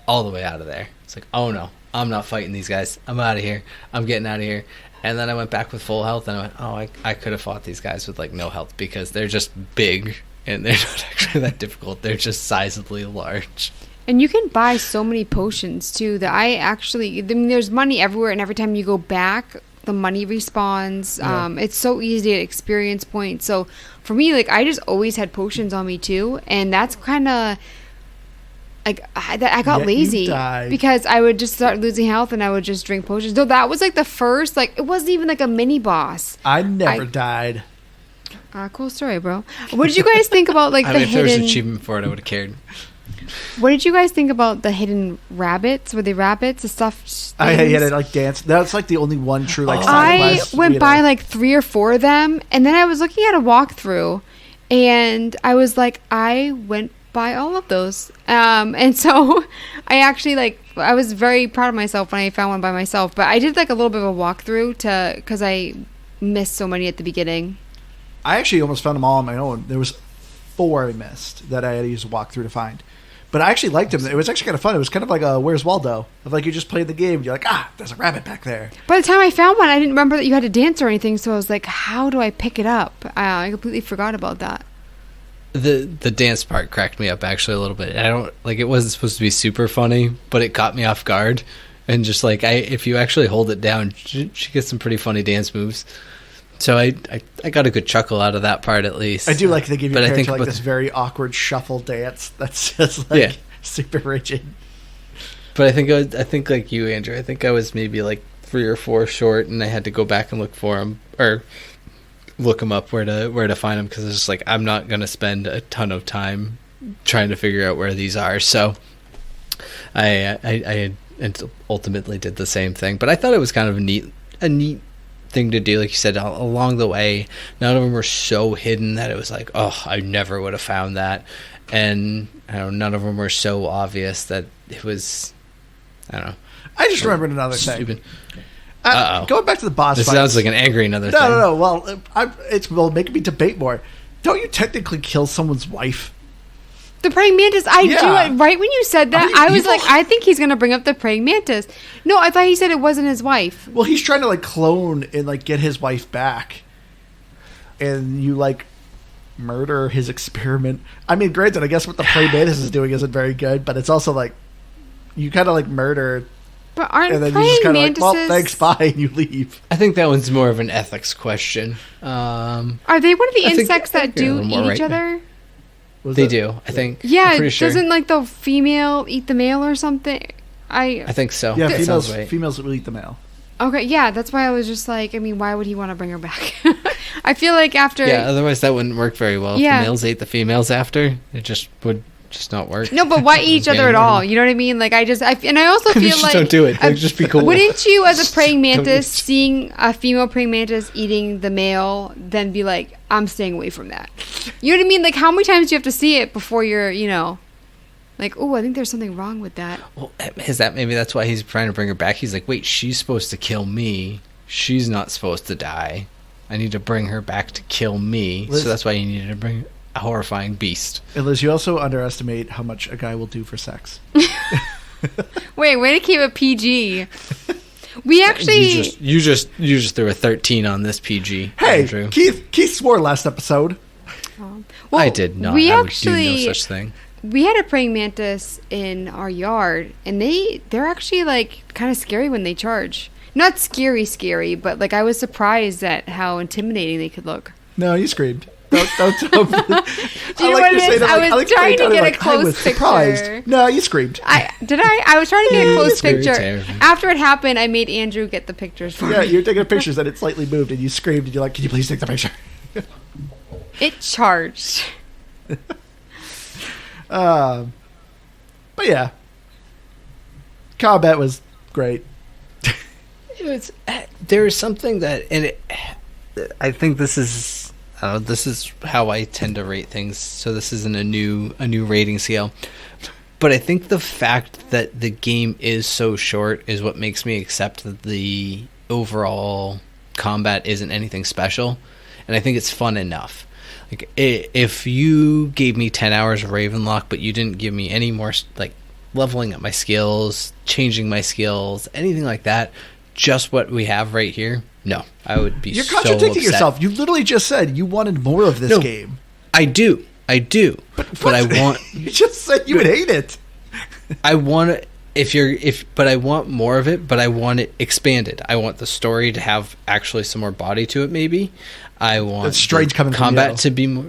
all the way out of there. It's like, oh no, I'm not fighting these guys, I'm out of here, I'm getting out of here. And then I went back with full health, and I went, I could have fought these guys with like no health, because they're just big and they're not actually that difficult. They're just sizably large. And you can buy so many potions too that there's money everywhere, and every time you go back, the money respawns. Yeah. It's so easy to get experience points. So for me, like, I just always had potions on me too, and that's kind of like I got Yet you lazy died. because I would just start losing health and I would just drink potions. Though that was like the first, like, it wasn't even like a mini boss. I never died. Cool story, bro. What did you guys think about like I the mean, if there was an hidden? achievement for it, I would have cared. What did you guys think about the hidden rabbits? Were they rabbits? The stuffed I had things? to like dance. That's like the only one true like side I quest went we by had. like 3 or 4 of them, and then I was looking at a walkthrough, and I was like, I went by all of those. And so I actually I was very proud of myself when I found one by myself, but I did like a little bit of a walkthrough because I missed so many at the beginning. I actually almost found them all on my own. There was 4 I missed that I had to use a walkthrough to find. But I actually liked them. It was actually kind of fun. It was kind of like a Where's Waldo? Of like you just played the game, and you're like, there's a rabbit back there. By the time I found one, I didn't remember that you had to dance or anything, so I was like, how do I pick it up? I completely forgot about that. The dance part cracked me up actually a little bit. I don't it wasn't supposed to be super funny, but it caught me off guard. And just if you actually hold it down, she gets some pretty funny dance moves. So I got a good chuckle out of that part at least. I do like they give you But a I think character like with- this very awkward shuffle dance that's just super rigid. But I think like you, Andrew, I think I was maybe like 3 or 4 short, and I had to go back and look for them or look them up where to find them, because it's just like I'm not gonna spend a ton of time trying to figure out where these are. So I ultimately did the same thing. But I thought it was kind of a neat thing to do, like you said, along the way. None of them were so hidden that it was like, oh, I never would have found that, and none of them were so obvious that it was, I don't know. I just remembered another Stupid. thing. Uh-oh. Going back to the boss This fights. sounds like an angry another thing. No. Well, it's making me debate more. Don't you technically kill someone's wife? The praying mantis, I do it. Right when you said that, Are you I was evil? like, I think he's going to bring up the praying mantis. No, I thought he said it wasn't his wife. Well, he's trying to clone and get his wife back, and you murder his experiment. I mean, granted, I guess what the praying mantis is doing isn't very good, but it's also like you kind of like murder, But aren't and then you praying just kind of like, mantises? well, thanks, bye, and you leave. I think that one's more of an ethics question. Are they one of the I think- insects I that think you're a do little more eat each right other? Was They that- do, I think. Yeah, I'm pretty sure. doesn't like the female eat the male or something? I think so. Yeah, That sounds right. females will eat the male. Okay, yeah, that's why I was just like, I mean, why would he want to bring her back? I feel like after Yeah, otherwise that wouldn't work very well. Yeah. If the males ate the females after, it just would just not work. no, but why eat each other at all? You know what I mean? Like I also You feel just like don't do it. Like, just be cool. Wouldn't you, as a praying mantis, Don't- seeing a female praying mantis eating the male, then be like, I'm staying away from that? You know what I mean? Like, how many times do you have to see it before you're, like, oh, I think there's something wrong with that. Well, maybe that's why he's trying to bring her back. He's like, wait, she's supposed to kill me. She's not supposed to die. I need to bring her back to kill me. Liz- So that's why you needed to bring a horrifying beast. And Liz, you also underestimate how much a guy will do for sex. Wait, way to keep it PG. We actually, You just threw a 13 on this PG. Hey, Andrew. Keith swore last episode. well, I did not. We I would actually, do no such thing. we had a praying mantis in our yard, and they're actually like kind of scary when they charge. Not scary, but like I was surprised at how intimidating they could look. No, you screamed. Don't tell me. Do you know what it is? I was trying to get a I close was picture. surprised. No, you screamed. I was trying to get a close very picture. terrible. After it happened, I made Andrew get the pictures for Yeah, me. you're taking pictures and it slightly moved and you screamed and you're like, can you please take the picture? It charged. But yeah. Combat was great. It was, there is something that, I think this is how I tend to rate things. So this isn't a new rating scale, but I think the fact that the game is so short is what makes me accept that the overall combat isn't anything special, and I think it's fun enough. Like if you gave me 10 hours of Ravenlok, but you didn't give me any more like leveling up my skills, changing my skills, anything like that. Just what we have right here. No, I would be. You're so contradicting upset. yourself. You literally just said you wanted more of this No. game. I do, but I want. You just said you would hate it. I want it. But I want more of it. But I want it expanded. I want the story to have actually some more body to it. Maybe I want That's strange the coming from combat you. to be more.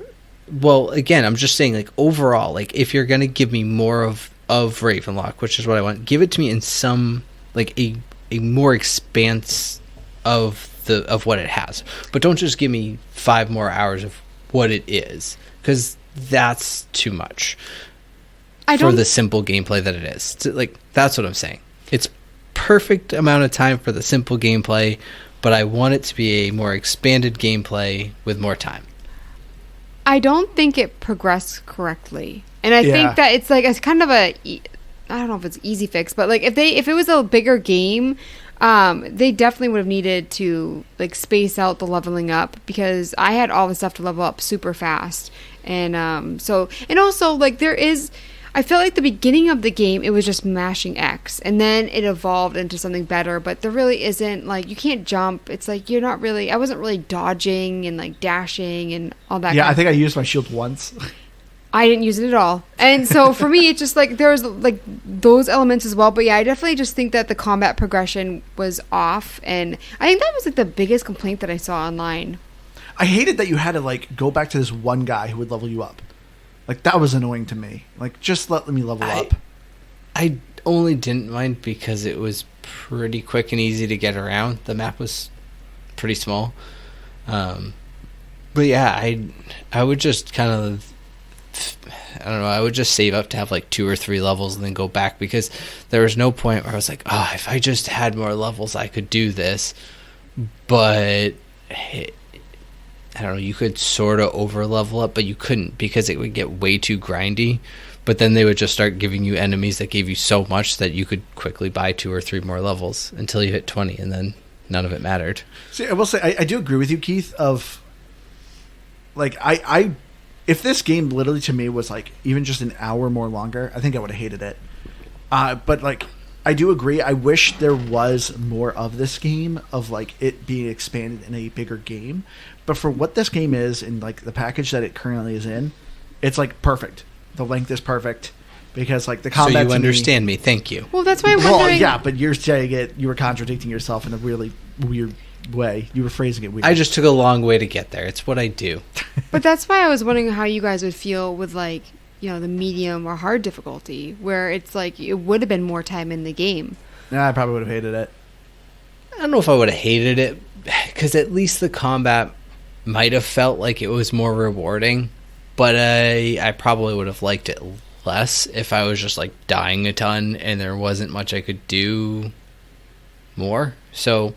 Well, again, I'm just saying, like overall, like if you're gonna give me more of Ravenlok, which is what I want, give it to me in some like a more expanse of what it has, but don't just give me 5 more hours of what it is, because that's too much for the simple gameplay that it is. Like that's what I'm saying. It's perfect amount of time for the simple gameplay, but I want it to be a more expanded gameplay with more time. I don't think it progressed correctly, and I Yeah. think that it's kind of I don't know if it's easy fix, but like if it was a bigger game, they definitely would have needed to like space out the leveling up, because I had all the stuff to level up super fast, and also like I felt like the beginning of the game, it was just mashing X, and then it evolved into something better, but there really isn't, like, you can't jump. It's like, I wasn't really dodging and, like, dashing and all that. Yeah, kind I of think I used my shield once. I didn't use it at all. And so for me, it's just like there was like those elements as well. But yeah, I definitely just think that the combat progression was off. And I think that was like the biggest complaint that I saw online. I hated that you had to like go back to this one guy who would level you up. Like that was annoying to me. Like just let me level up. I only didn't mind because it was pretty quick and easy to get around. The map was pretty small. But yeah, I would just kind of, I don't know, I would just save up to have like 2 or 3 levels and then go back, because there was no point where I was like, oh, if I just had more levels, I could do this. But I don't know, you could sort of over level up, but you couldn't, because it would get way too grindy. But then they would just start giving you enemies that gave you so much that you could quickly buy 2 or 3 more levels until you hit 20, and then none of it mattered. See, I will say, I do agree with you, Keith, of like, I if this game literally to me was like even just an hour more longer, I think I would have hated it. But like I do agree. I wish there was more of this game, of like it being expanded in a bigger game. But for what this game is and like the package that it currently is in, it's like perfect. The length is perfect because like the combat. So you understand me. Thank you. Well, that's why I'm Well, wondering. yeah, but you're saying it. You were contradicting yourself in a really weird way. You were phrasing it weird. I just took a long way to get there. It's what I do. But that's why I was wondering how you guys would feel with like, you know, the medium or hard difficulty, where it's like it would have been more time in the game. Nah, I probably would have hated it. I don't know if I would have hated it, because at least the combat might have felt like it was more rewarding, but I probably would have liked it less if I was just like dying a ton and there wasn't much I could do more. So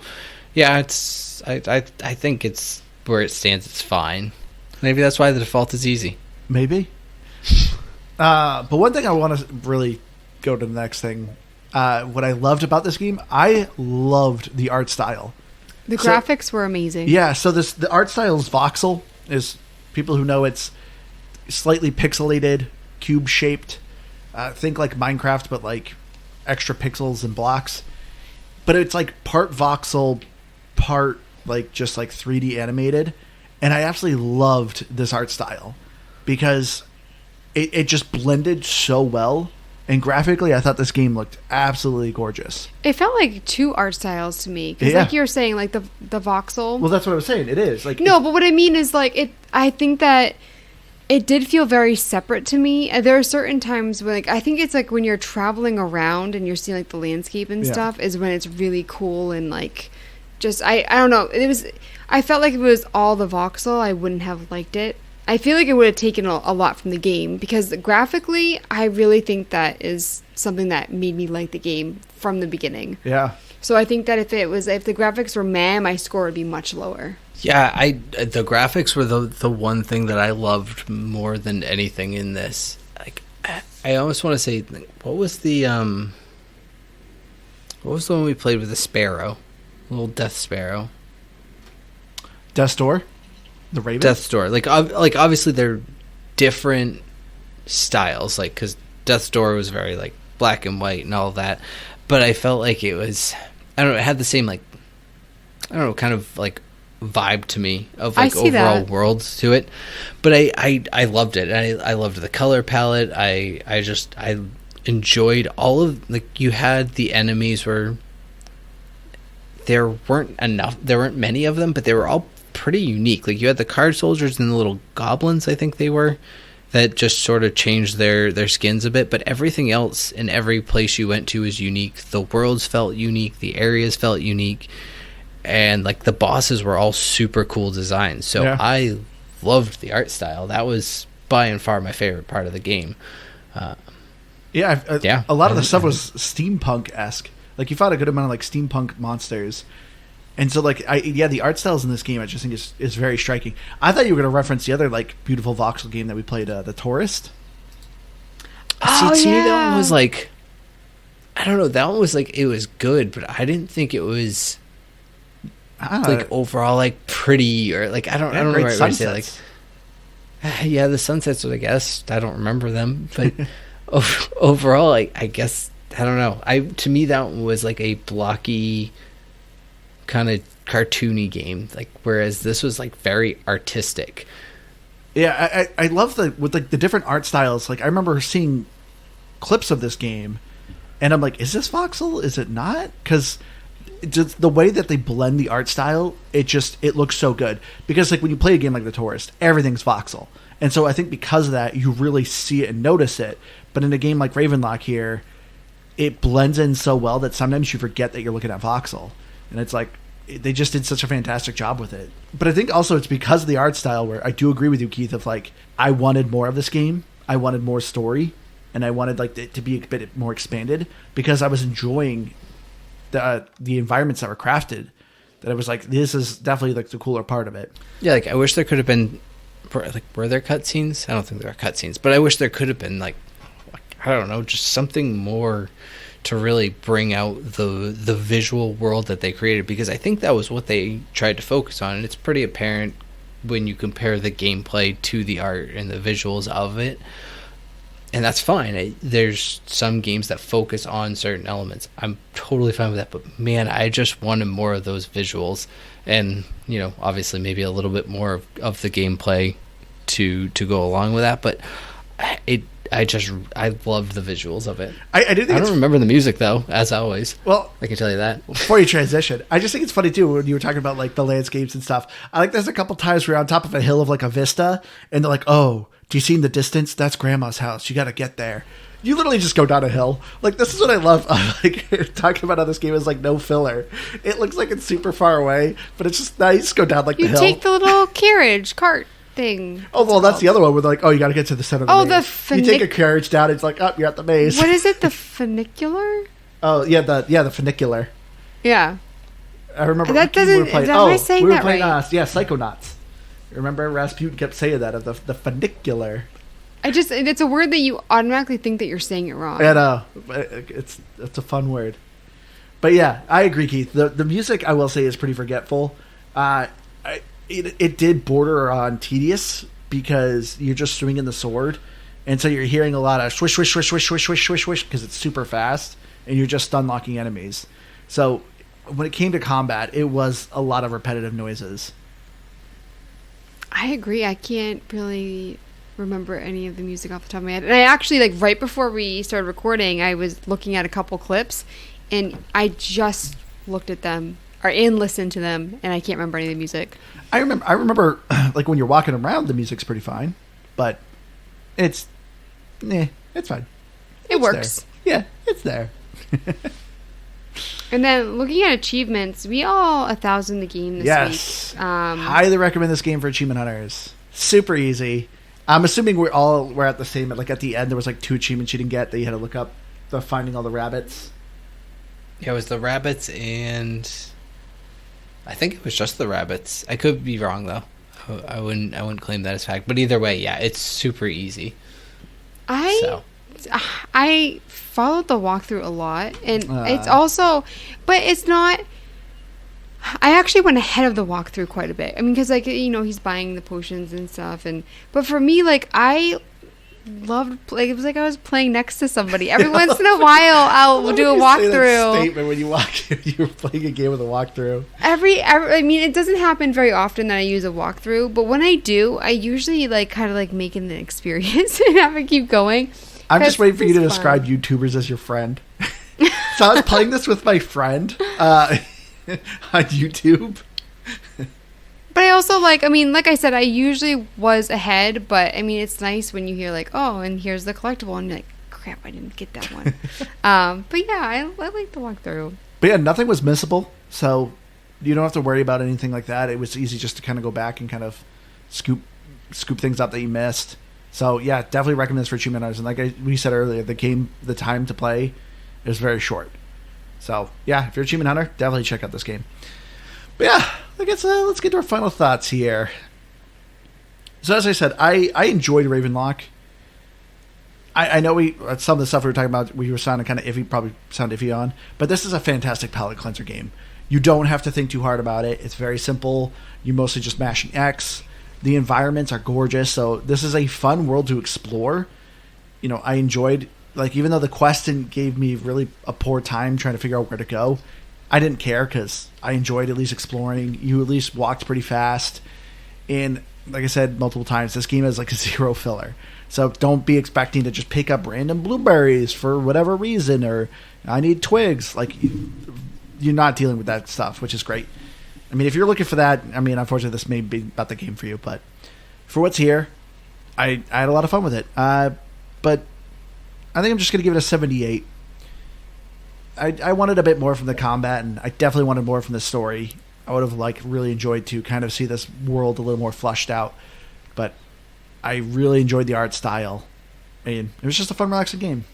yeah, it's I think it's where it stands, it's fine. Maybe that's why the default is easy. Maybe. But one thing I want to really go to the next thing. What I loved about this game, I loved the art style. The graphics were amazing. Yeah, so the art style is voxel. Is people who know it's slightly pixelated, cube shaped. Think like Minecraft, but like extra pixels and blocks. But it's like part voxel, part like just like 3D animated. And I absolutely loved this art style because it just blended so well. And graphically, I thought this game looked absolutely gorgeous. It felt like two art styles to me. Because like you were saying, like the voxel. Well, that's what I was saying. It is. Like No, but what I mean is like it. I think that it did feel very separate to me. There are certain times when like I think it's like when you're traveling around and you're seeing like the landscape and stuff is when it's really cool and like just I don't know. It was I felt like if it was all the voxel, I wouldn't have liked it. I feel like it would have taken a lot from the game because graphically, I really think that is something that made me like the game from the beginning. Yeah. So I think that if the graphics were meh, my score would be much lower. Yeah, the graphics were the one thing that I loved more than anything in this. Like, I almost want to say, what was the one we played with the sparrow, little death sparrow? Death's Door. The Raven? Death's Door. Like obviously they're different styles, like because Death's Door was very like black and white and all that, but I felt like it was, I don't know, it had the same like, I don't know, kind of like vibe to me of like overall worlds to it. But I loved it. I loved the color palette. I enjoyed all of, like, you had the enemies where there weren't many of them, but they were all pretty unique. Like you had the card soldiers and the little goblins, I think they were, that just sort of changed their skins a bit, but everything else in every place you went to was unique. The worlds felt unique, the areas felt unique, and like the bosses were all super cool designs. So yeah. I loved the art style. That was by and far my favorite part of the game. A lot of the stuff was steampunk-esque. Like you fought a good amount of like steampunk monsters. And so, like, the art styles in this game, I just think is very striking. I thought you were going to reference the other, like, beautiful voxel game that we played, The Tourist. To me, that one was, like, I don't know, that one was, like, it was good, but I didn't think it was, like, overall, like, pretty, or, like, I don't know the right way to say, like, yeah, the sunsets, I guess, I don't remember them, but overall, I guess, I don't know. To me, that one was, like, a blocky kind of cartoony game, like, whereas this was like very artistic. Yeah, I love with like the different art styles. Like I remember seeing clips of this game, and I'm like, is this voxel? Is it not? Because just the way that they blend the art style, it looks so good. Because like when you play a game like The Tourist, everything's voxel, and so I think because of that, you really see it and notice it. But in a game like Ravenlok here, it blends in so well that sometimes you forget that you're looking at voxel. And it's like, they just did such a fantastic job with it. But I think also it's because of the art style where I do agree with you, Keith, of like, I wanted more of this game. I wanted more story. And I wanted like it to be a bit more expanded because I was enjoying the environments that were crafted. That I was like, this is definitely like the cooler part of it. Yeah, like I wish there could have been, like, were there cutscenes? I don't think there are cutscenes. But I wish there could have been like I don't know, just something more to really bring out the visual world that they created, because I think that was what they tried to focus on, and it's pretty apparent when you compare the gameplay to the art and the visuals of it. and that's fine. There's some games that focus on certain elements. I'm totally fine with that. But man, I just wanted more of those visuals, and obviously maybe a little bit more of the gameplay to go along with that. But I love the visuals of it. I don't remember the music though, as always. Well, I can tell you that. Before you transition, I just think it's funny too when you were talking about like the landscapes and stuff. I like there's a couple times where you're on top of a hill of like a vista, and they're like, "Oh, do you see in the distance? That's Grandma's house. You got to get there." You literally just go down a hill. Like, this is what I love. Like, talking about how this game is like no filler. It looks like it's super far away, but it's just nice. Go down like the hill. You take the little cart thing. Oh, well, that's the other one where they're like, oh, you got to get to the center of the maze. You take a carriage down, it's like, oh, you're at the maze. What is it? The funicular? Oh, yeah, the funicular. Yeah. I remember. That doesn't. Am I saying that right? Yeah, Psychonauts. Remember, Rasputin kept saying that of the funicular. It's a word that you automatically think that you're saying it wrong. And it's a fun word. But yeah, I agree, Keith. The music, I will say, is pretty forgetful. It did border on tedious because you're just swinging the sword, and so you're hearing a lot of swish, swish, swish, swish, swish, swish, swish, swish because it's super fast, and you're just stun locking enemies. So when it came to combat, it was a lot of repetitive noises. I agree. I can't really remember any of the music off the top of my head. And I actually, like, right before we started recording, I was looking at a couple clips, and I just looked at them and listened to them, and I can't remember any of the music. I remember like when you're walking around, the music's pretty fine, but it's fine. It works. There. Yeah, it's there. And then looking at achievements, we all 1,000 the game this week. Highly recommend this game for achievement hunters. Super easy. I'm assuming we're at the same. Like at the end, there was like 2 achievements you didn't get that you had to look up. The finding all the rabbits. Yeah, it was the rabbits, and I think it was just the rabbits. I could be wrong though. I wouldn't claim that as fact. But either way, yeah, it's super easy. I followed the walkthrough a lot, and it's also, but it's not. I actually went ahead of the walkthrough quite a bit. I mean, because like he's buying the potions and stuff, but for me, like I loved it was like I was playing next to somebody. Every once in a while, I'll do a walkthrough. Statement when you were playing a game with a walkthrough. I mean, it doesn't happen very often that I use a walkthrough, but when I do, I usually like kind of like making the experience and have it keep going. I'm just waiting for you to describe YouTubers as your friend. So I was playing this with my friend on YouTube. But I also like I said, I usually was ahead, but I mean, it's nice when you hear like, oh, and here's the collectible, and you're like, crap, I didn't get that one. But yeah, I like the walkthrough. But yeah, nothing was missable, so you don't have to worry about anything like that. It was easy just to kind of go back and kind of scoop things up that you missed. So yeah, definitely recommend this for achievement hunters. And like we said earlier, the time to play is very short. So yeah, if you're an achievement hunter, definitely check out this game. But yeah, I guess let's get to our final thoughts here. So as I said, I enjoyed Ravenlok. I know some of the stuff we were talking about, we were sounding kind of iffy, probably sound iffy on, but this is a fantastic palate cleanser game. You don't have to think too hard about it. It's very simple. You're mostly just mashing X. The environments are gorgeous, so this is a fun world to explore. I enjoyed, like, even though the quest gave me really a poor time trying to figure out where to go, I didn't care because I enjoyed at least exploring. You at least walked pretty fast. And like I said multiple times, this game is like a 0 filler. So don't be expecting to just pick up random blueberries for whatever reason, or I need twigs. Like, you're not dealing with that stuff, which is great. I mean, if you're looking for that, I mean, unfortunately, this may be about the game for you. But for what's here, I had a lot of fun with it. But I think I'm just going to give it a 78. I wanted a bit more from the combat, and I definitely wanted more from the story. I would have really enjoyed to kind of see this world a little more fleshed out. But I really enjoyed the art style. I mean, it was just a fun, relaxing game.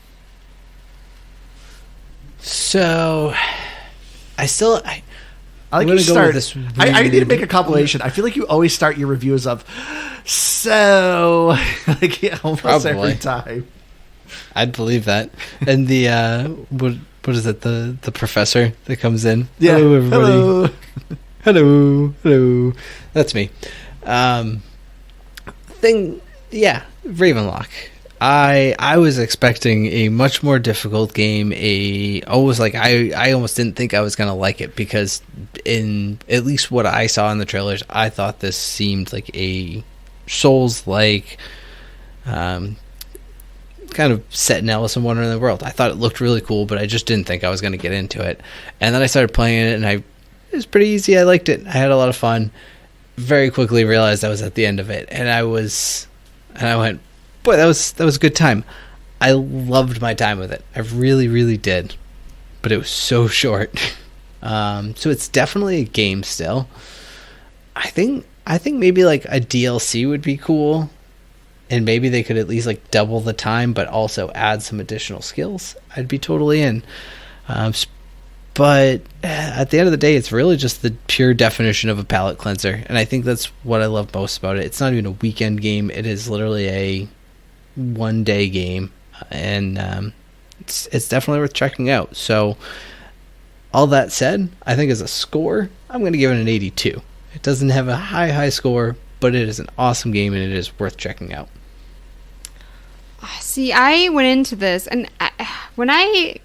So, I like you start. I need to make a compilation. I feel like you always start your reviews of so almost every time. I'd believe that. And the what is it? The professor that comes in. Yeah. Hello, everybody. Hello. That's me. Yeah, Ravenlok. I was expecting a much more difficult game. I almost didn't think I was gonna like it, because in at least what I saw in the trailers, I thought this seemed like a Souls-like, kind of set in Alice in Wonderland world. I thought it looked really cool, but I just didn't think I was going to get into it. And then I started playing it, and it was pretty easy. I liked it. I had a lot of fun. Very quickly realized I was at the end of it, and I went, boy, that was a good time. I loved my time with it. I really, really did. But it was so short. So it's definitely a game still. I think maybe like a DLC would be cool. And maybe they could at least like double the time, but also add some additional skills. I'd be totally in. But at the end of the day, it's really just the pure definition of a palate cleanser. And I think that's what I love most about it. It's not even a weekend game. It is literally a one-day game. And it's definitely worth checking out. So all that said, I think as a score, I'm going to give it an 82. It doesn't have a high score, but it is an awesome game, and it is worth checking out. See, I went into this, and when I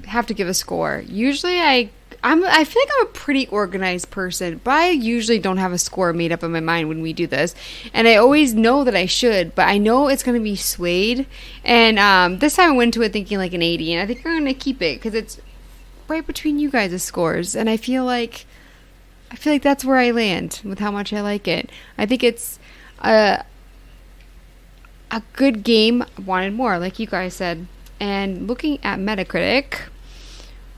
have to give a score, usually I feel like I'm a pretty organized person, but I usually don't have a score made up in my mind when we do this, and I always know that I should, but I know it's going to be swayed, and this time I went into it thinking like an 80, and I think I'm going to keep it, because it's right between you guys' scores, and I feel like that's where I land with how much I like it. I think it's a good game. I wanted more, like you guys said. And looking at Metacritic,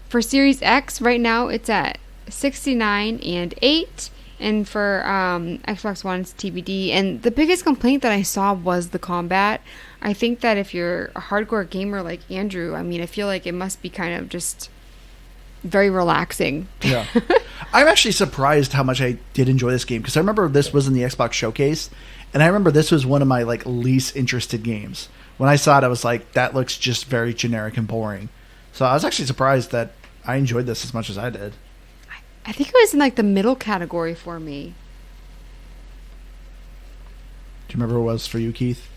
for Series X, right now it's at 69 and 8. And for Xbox One, it's TBD. And the biggest complaint that I saw was the combat. I think that if you're a hardcore gamer like Andrew, I mean, I feel like it must be kind of just very relaxing. Yeah. I'm actually surprised how much I did enjoy this game, because I remember this was in the Xbox Showcase, and I remember this was one of my like least interested games. When I saw it, I was like, that looks just very generic and boring. So I was actually surprised that I enjoyed this as much as I did. I think it was in like the middle category for me. Do you remember what it was for you, Keith?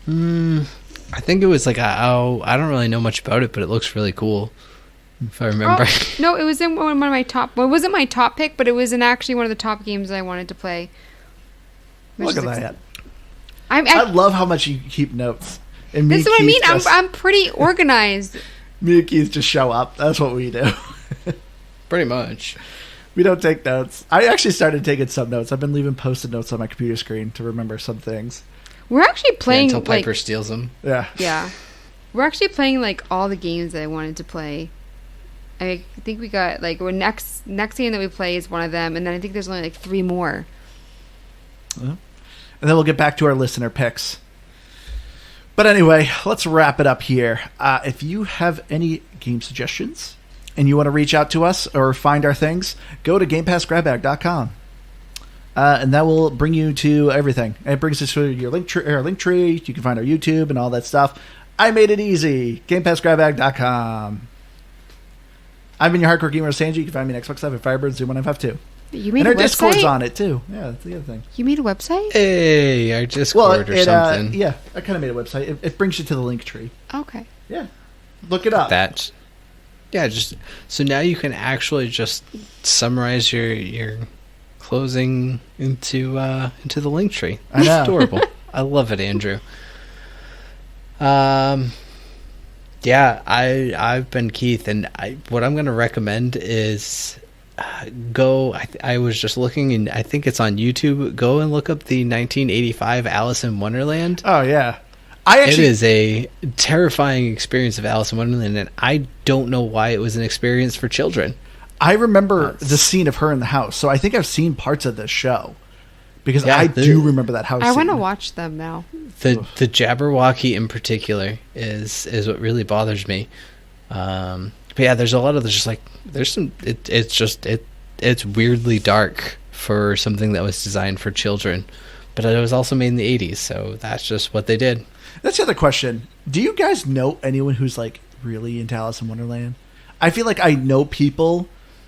I think it was like, I don't really know much about it, but it looks really cool, if I remember. Oh, no, it was in one of my top... Well, it wasn't my top pick, but it was in actually one of the top games I wanted to play. Look at that. I love how much you keep notes. And this is what I mean. I'm pretty organized. Me and Keith just show up. That's what we do. Pretty much. We don't take notes. I actually started taking some notes. I've been leaving post-it notes on my computer screen to remember some things. We're actually playing... until Piper steals them. Yeah. Yeah. We're actually playing like all the games that I wanted to play. I think we got like next game that we play is one of them, and then I think there's only like 3 more. And then we'll get back to our listener picks. But anyway, let's wrap it up here. If you have any game suggestions and you want to reach out to us or find our things, go to GamePassGrabBag.com. And that will bring you to everything. It brings us to your link tree. You can find our YouTube and all that stuff. I made it easy. GamePassGrabBag.com. I've been your hardcore gamer, Sanji. You can find me on Xbox Live at Firebird Zoom152. You made and a our website? Discord's on it too. Yeah, that's the other thing. You made a website? Hey, our Discord or something. Yeah, I kind of made a website. It brings you to the link tree. Okay. Yeah, look it up. So now you can actually just summarize your closing into the link tree. I know. It's adorable. I love it, Andrew. Yeah, I've been Keith, and what I'm going to recommend is go. I was just looking, and I think it's on YouTube. Go and look up the 1985 Alice in Wonderland. Oh yeah, it is a terrifying experience of Alice in Wonderland, and I don't know why it was an experience for children. I remember the scene of her in the house, so I think I've seen parts of this show because I do remember that house. I want to scene. watch them now. The Jabberwocky in particular is what really bothers me. But yeah, there's a lot of just like there's some. It's weirdly dark for something that was designed for children, but it was also made in the 80s, so that's just what they did. That's the other question. Do you guys know anyone who's like really into Alice in Wonderland? I feel like I know people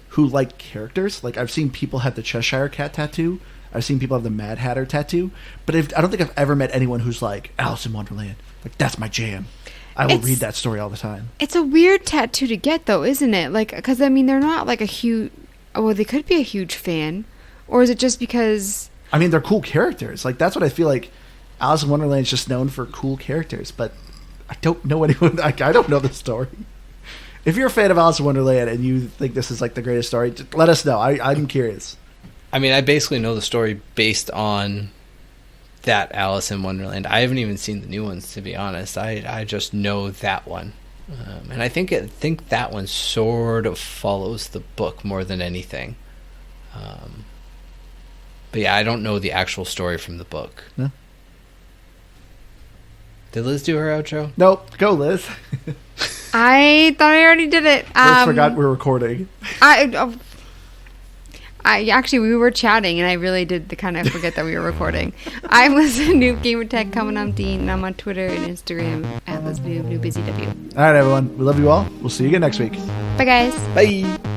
who like characters. Like I've seen people have the Cheshire Cat tattoo. I've seen people have the Mad Hatter tattoo, but I don't think I've ever met anyone who's like, Alice in Wonderland. Like, that's my jam. I will read that story all the time. It's a weird tattoo to get, though, isn't it? Like, because, I mean, they're not like a huge... Well, they could be a huge fan. Or is it just because... I mean, they're cool characters. Like, that's what I feel like. Alice in Wonderland is just known for cool characters, but I don't know anyone... I don't know the story. If you're a fan of Alice in Wonderland and you think this is like the greatest story, just let us know. I'm curious. I mean, I basically know the story based on that Alice in Wonderland. I haven't even seen the new ones, to be honest. I just know that one. And I think that one sort of follows the book more than anything. But yeah, I don't know the actual story from the book. No. Did Liz do her outro? Nope. Go, Liz. I thought I already did it. Liz forgot we're recording. I actually, we were chatting, and I really did kind of forget that we were recording. I was a Noob Gamer Tech coming on Dean, and I'm on Twitter and Instagram at LizNoob, NoobBusyW. All right, everyone. We love you all. We'll see you again next week. Bye, guys. Bye.